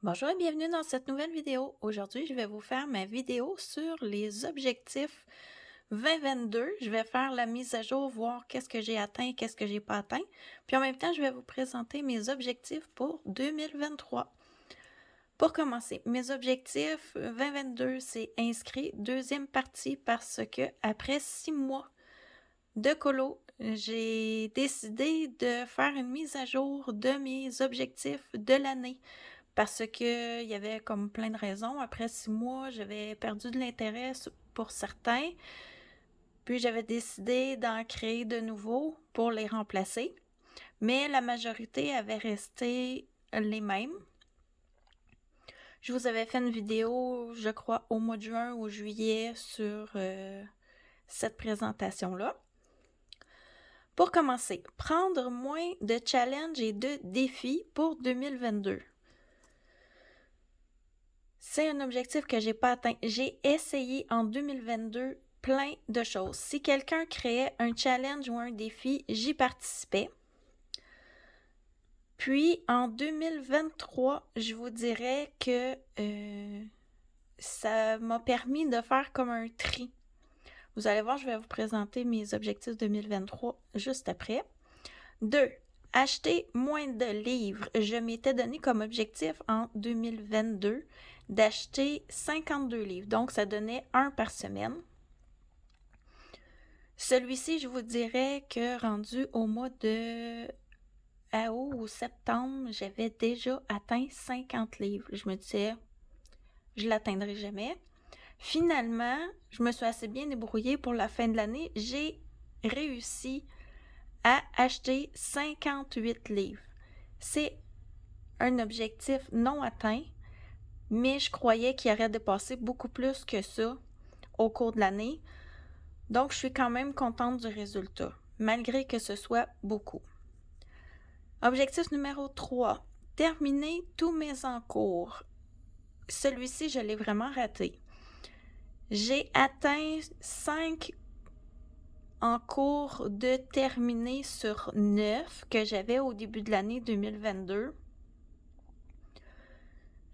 Bonjour et bienvenue dans cette nouvelle vidéo. Aujourd'hui, je vais vous faire ma vidéo sur les objectifs 2022. Je vais faire la mise à jour, voir qu'est-ce que j'ai atteint, qu'est-ce que j'ai pas atteint. Puis en même temps, je vais vous présenter mes objectifs pour 2023. Pour commencer, mes objectifs 2022, c'est inscrit, deuxième partie, parce que après 6 mois de colo, j'ai décidé de faire une mise à jour de mes objectifs de l'année. Parce qu'il y avait comme plein de raisons. Après 6 mois, j'avais perdu de l'intérêt pour certains. Puis j'avais décidé d'en créer de nouveaux pour les remplacer. Mais la majorité avait resté les mêmes. Je vous avais fait une vidéo, je crois, au mois de juin ou juillet sur cette présentation-là. Pour commencer, prendre moins de challenges et de défis pour 2022. C'est un objectif que j'ai pas atteint. J'ai essayé en 2022 plein de choses. Si quelqu'un créait un challenge ou un défi, j'y participais. Puis en 2023, je vous dirais que ça m'a permis de faire comme un tri. Vous allez voir, je vais vous présenter mes objectifs 2023 juste après. 2. Acheter moins de livres. Je m'étais donné comme objectif en 2022 d'acheter 52 livres. Donc, ça donnait un par semaine. Celui-ci, je vous dirais que rendu au mois de août ou septembre, j'avais déjà atteint 50 livres. Je me disais, je ne l'atteindrai jamais. Finalement, je me suis assez bien débrouillée pour la fin de l'année. J'ai réussi à acheter 58 livres. C'est un objectif non atteint, mais je croyais qu'il aurait dépassé beaucoup plus que ça au cours de l'année. Donc, je suis quand même contente du résultat, malgré que ce soit beaucoup. Objectif numéro 3. Terminer tous mes encours. Celui-ci, je l'ai vraiment raté. J'ai atteint 5 encours de terminer sur 9 que j'avais au début de l'année 2022.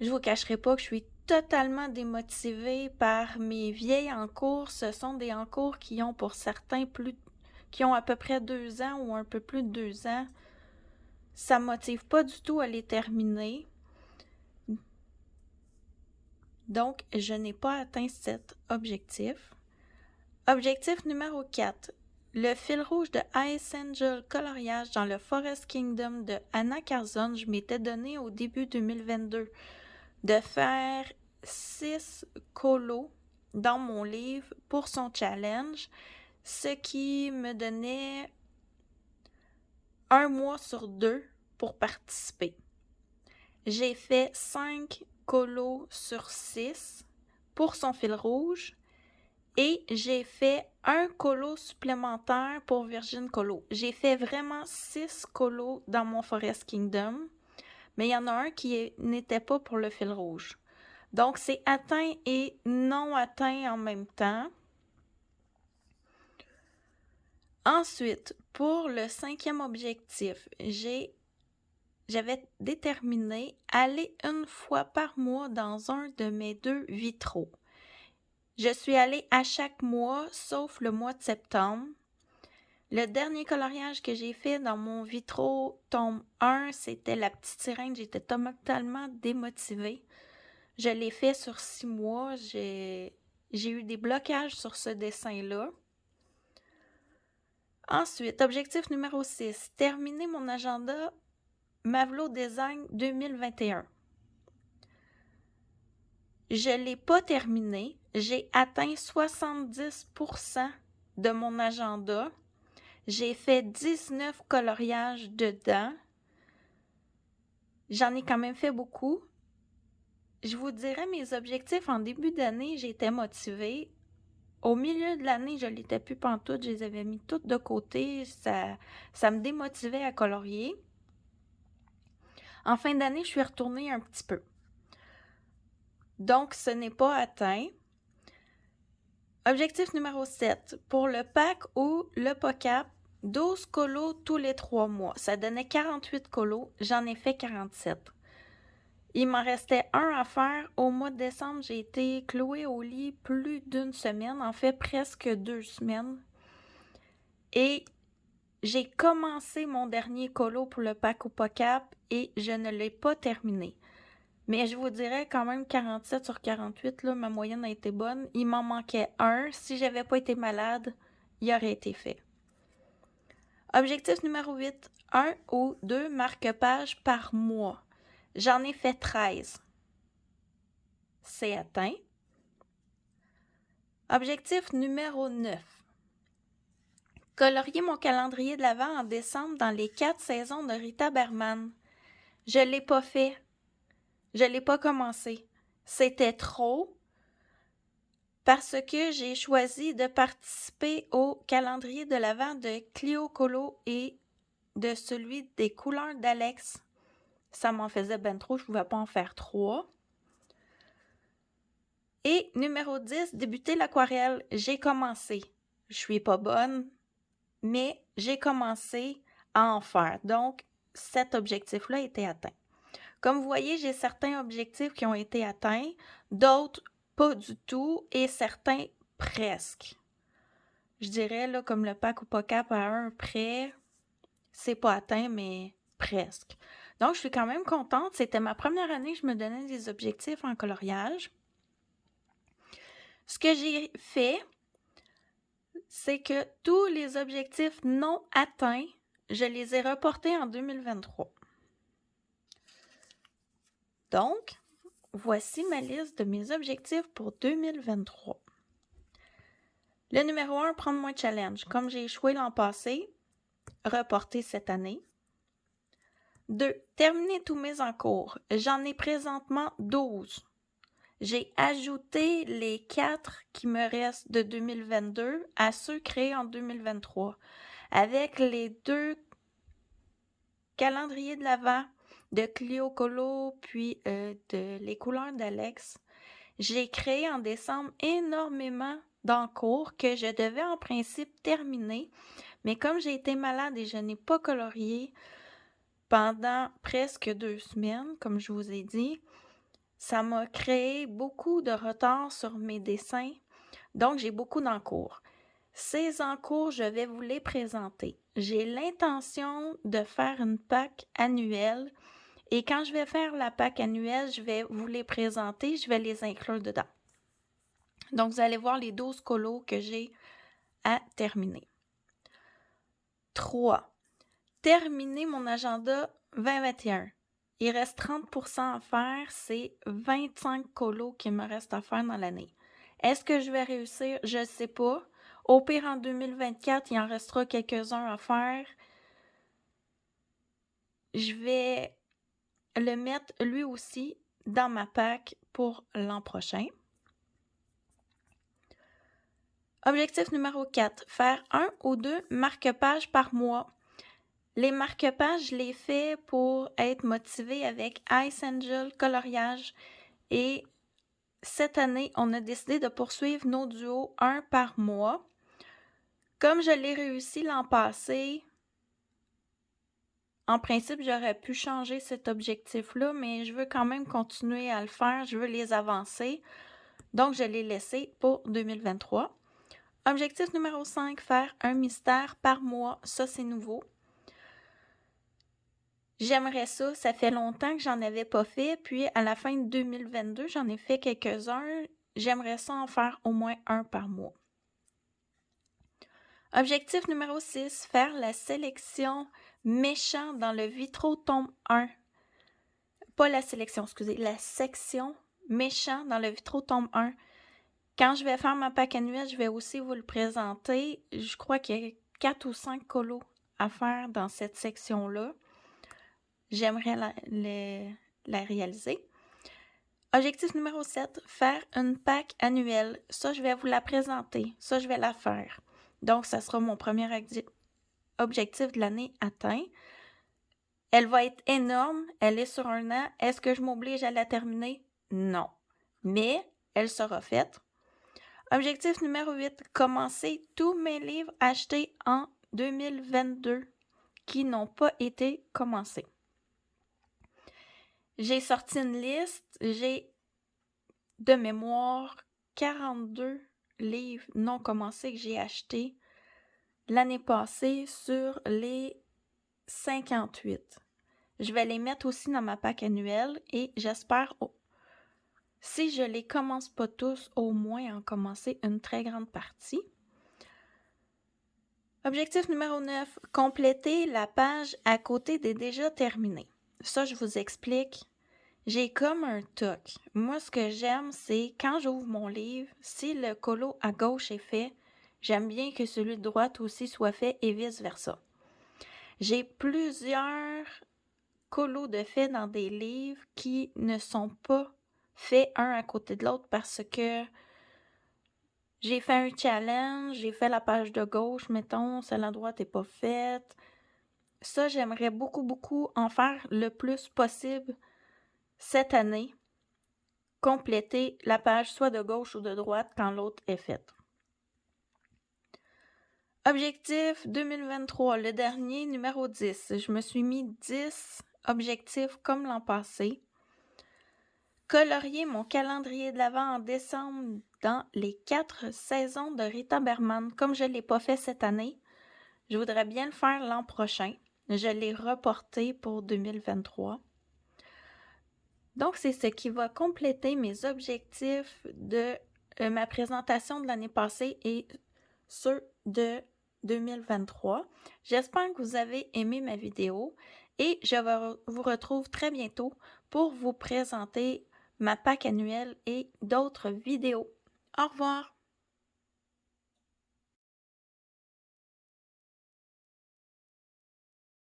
Je vous cacherai pas que je suis totalement démotivée par mes vieilles encours. Ce sont des encours qui ont pour certains qui ont à peu près 2 ans ou un peu plus de 2 ans. Ça me motive pas du tout à les terminer. Donc, je n'ai pas atteint cet objectif. Objectif numéro 4. Le fil rouge de Ice Angel coloriage dans le Forest Kingdom de Anna Carzon, je m'étais donné au début 2022 de faire 6 colos dans mon livre pour son challenge, ce qui me donnait 1 mois sur 2 pour participer. J'ai fait 5 colos sur 6 pour son fil rouge et j'ai fait un colo supplémentaire pour Virgin Colo. J'ai fait vraiment 6 colos dans mon Forest Kingdom, mais il y en a un qui n'était pas pour le fil rouge. Donc, c'est atteint et non atteint en même temps. Ensuite, pour le 5e objectif, j'avais déterminé aller une fois par mois dans un de mes 2 vitraux. Je suis allée à chaque mois, sauf le mois de septembre. Le dernier coloriage que j'ai fait dans mon vitraux tome 1, c'était la petite sirène. J'étais totalement démotivée. Je l'ai fait sur 6 mois. J'ai eu des blocages sur ce dessin-là. Ensuite, objectif numéro 6, terminer mon agenda Mavlo Design 2021. Je ne l'ai pas terminé. J'ai atteint 70% de mon agenda. J'ai fait 19 coloriages dedans. J'en ai quand même fait beaucoup. Je vous dirais mes objectifs en début d'année, j'étais motivée. Au milieu de l'année, je ne l'étais plus pantoute. Je les avais mis toutes de côté. Ça me démotivait à colorier. En fin d'année, je suis retournée un petit peu. Donc, ce n'est pas atteint. Objectif numéro 7. Pour le pack ou le POCAP, 12 colos tous les 3 mois. Ça donnait 48 colos. J'en ai fait 47. Il m'en restait un à faire. Au mois de décembre, j'ai été clouée au lit plus d'une semaine, en fait presque 2 semaines. Et j'ai commencé mon dernier colo pour le pack au POCAP et je ne l'ai pas terminé. Mais je vous dirais quand même 47 sur 48, là, ma moyenne a été bonne. Il m'en manquait un. Si j'avais pas été malade, il aurait été fait. Objectif numéro 8, 1 ou 2 marque-pages par mois. J'en ai fait 13. C'est atteint. Objectif numéro 9. Colorier mon calendrier de l'Avent en décembre dans les 4 saisons de Rita Berman. Je l'ai pas fait. Je l'ai pas commencé. C'était trop parce que j'ai choisi de participer au calendrier de l'Avent de Clio Colo et de celui des couleurs d'Alex. Ça m'en faisait ben trop, je pouvais pas en faire 3. Et numéro 10, débuter l'aquarelle. J'ai commencé. Je suis pas bonne, mais j'ai commencé à en faire. Donc, cet objectif-là a été atteint. Comme vous voyez, j'ai certains objectifs qui ont été atteints, d'autres pas du tout et certains presque. Je dirais, là, comme le pack ou POCAP à 1 près, c'est pas atteint, mais presque. Donc, je suis quand même contente. C'était ma première année que je me donnais des objectifs en coloriage. Ce que j'ai fait, c'est que tous les objectifs non atteints, je les ai reportés en 2023. Donc, voici ma liste de mes objectifs pour 2023. Le numéro 1, prendre moins de challenge. Comme j'ai échoué l'an passé, reporter cette année. 2, terminer tous mes encours. J'en ai présentement 12. J'ai ajouté les 4 qui me restent de 2022 à ceux créés en 2023. Avec les 2 calendriers de l'Avent de Clio Colo puis de les couleurs d'Alex, j'ai créé en décembre énormément d'encours que je devais en principe terminer. Mais comme j'ai été malade et je n'ai pas colorié pendant presque 2 semaines, comme je vous ai dit, ça m'a créé beaucoup de retard sur mes dessins. Donc, j'ai beaucoup d'encours. Ces encours, je vais vous les présenter. J'ai l'intention de faire une PAC annuelle et quand je vais faire la PAC annuelle, je vais vous les présenter, je vais les inclure dedans. Donc, vous allez voir les 12 colos que j'ai à terminer. 3. Terminer mon agenda 2021. Il reste 30% à faire, c'est 25 colos qu'il me reste à faire dans l'année. Est-ce que je vais réussir? Je ne sais pas. Au pire, en 2024, il en restera quelques-uns à faire. Je vais le mettre lui aussi dans ma PAC pour l'an prochain. Objectif numéro 4, faire 1 ou 2 marque-pages par mois. Les marque-pages, je les fais pour être motivée avec Ice Angel coloriage et cette année, on a décidé de poursuivre nos duos 1 par mois. Comme je l'ai réussi l'an passé, en principe, j'aurais pu changer cet objectif-là, mais je veux quand même continuer à le faire, je veux les avancer. Donc, je l'ai laissé pour 2023. Objectif numéro 5, faire un mystère par mois. Ça, c'est nouveau. J'aimerais ça. Ça fait longtemps que j'en avais pas fait. Puis, à la fin de 2022, j'en ai fait quelques-uns. J'aimerais ça en faire au moins un par mois. Objectif numéro 6, faire la sélection méchant dans le Vitro tome 1. Pas la sélection, excusez, la section méchant dans le Vitro tome 1. Quand je vais faire ma PAC annuelle, je vais aussi vous le présenter. Je crois qu'il y a 4 ou 5 colos à faire dans cette section-là. J'aimerais la réaliser. Objectif numéro 7, faire une PAC annuelle. Ça, je vais vous la présenter. Ça, je vais la faire. Donc, ça sera mon premier objectif de l'année atteint. Elle va être énorme. Elle est sur 1 an. Est-ce que je m'oblige à la terminer? Non. Mais elle sera faite. Objectif numéro 8, commencer tous mes livres achetés en 2022 qui n'ont pas été commencés. J'ai sorti une liste, j'ai de mémoire 42 livres non commencés que j'ai achetés l'année passée sur les 58. Je vais les mettre aussi dans ma PAC annuelle et j'espère, si je les commence pas tous, au moins en commencer une très grande partie. Objectif numéro 9, compléter la page à côté des déjà terminés. Ça, je vous explique. J'ai comme un toc. Moi, ce que j'aime, c'est quand j'ouvre mon livre, si le colo à gauche est fait, j'aime bien que celui de droite aussi soit fait et vice-versa. J'ai plusieurs colos de faits dans des livres qui ne sont pas faits un à côté de l'autre parce que j'ai fait un challenge, j'ai fait la page de gauche, mettons, celle à droite n'est pas faite. Ça, j'aimerais beaucoup en faire le plus possible cette année. Compléter la page soit de gauche ou de droite quand l'autre est faite. Objectif 2023, le dernier, numéro 10. Je me suis mis 10 objectifs comme l'an passé. Colorier mon calendrier de l'Avent en décembre dans les 4 saisons de Rita Berman. Comme je ne l'ai pas fait cette année, je voudrais bien le faire l'an prochain. Je l'ai reporté pour 2023. Donc, c'est ce qui va compléter mes objectifs de ma présentation de l'année passée et ceux de 2023. J'espère que vous avez aimé ma vidéo et je vous retrouve très bientôt pour vous présenter ma PAC annuelle et d'autres vidéos. Au revoir!